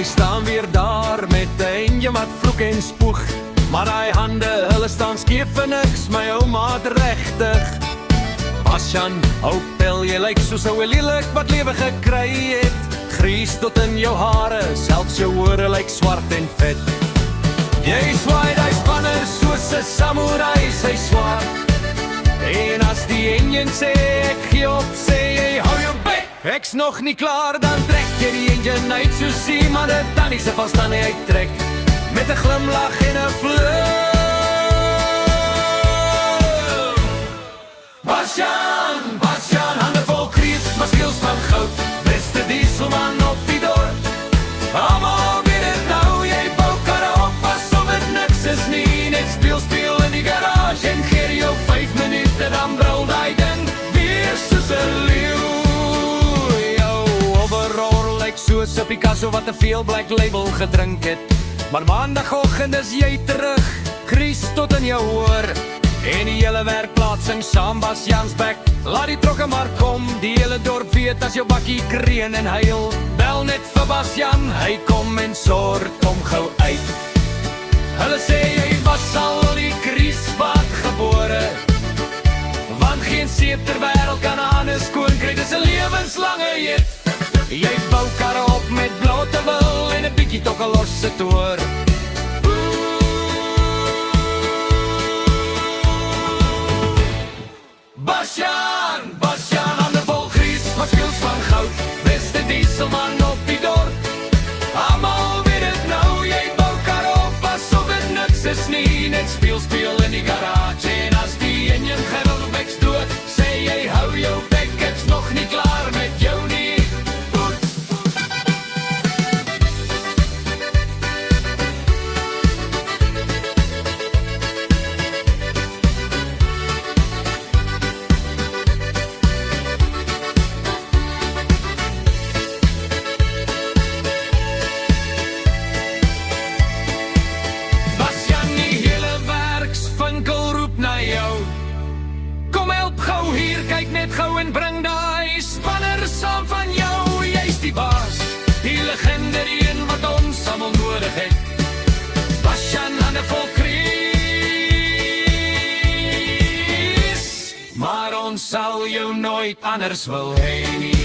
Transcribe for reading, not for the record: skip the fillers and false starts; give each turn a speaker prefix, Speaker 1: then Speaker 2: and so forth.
Speaker 1: staan weer daar met 'n enjin wat vloek en spoeg. Maar hy hande, hulle staan skeef vir niks, my ou maat regtig. Bastian, ou pel, jy lyk soos ou lelik wat lewe gekry het. Gries tot in jou hare, selfs jou hore lyk swart en vet. Jy swaai die spanner soos 'n samurai, sy swaar. En as die enjin sê ek gee op, sê jy hou jou bek. Ek's nog nie klaar, dan trek jy die enjin uit, so sien maar dit dan nie se vast dan hy uittrek. Met 'n glimlach en 'n vloek. Bastian, Bastian, hande vol kreet, maar skills van goud. Beste dieselman op die dorp. Almal weet dit nou, jy bou karre op asof het niks is nie. Net speel in die garage en gee jou 5 minute, dan brul die ding weer soos 'n leeuw. Jou overall lyk soos 'n Picasso wat te veel Black Label gedrink het. Maar maandagoggend is jy terug, gries tot in jou oor. En die hele werkplaats sing saam Bastian's bek. Laat die trokke maar kom, die hele dorp weet as jou bakkie kreun en huil. Bel net vir Bastian, hy kom en sort hom gou uit. Hulle sê jy was al die kriesbaat gebore, want geen seep ter wêreld kan hande skoon kry, dis 'n lewenslange jet. Jy bou karre op met blote wil en 'n bietjie tokkelosse toer. Bastian, Bastian, hande vol gries, maar skills van goud. Beste dieselman op die dorp. Almal weet dit nou, jy bou karre op asof het niks is nie. Net speel in die garage. En as die enjin gerol beks dood, sê jy hou jou bek, ek's nog nie klaar met jou nie. Kyk net gou en bring daai spanner saam van jou. Jy's die baas, die legende, die een wat ons almal nodig het. Bastian, hande vol krees, maar ons sal jou nooit anders wil hê nie.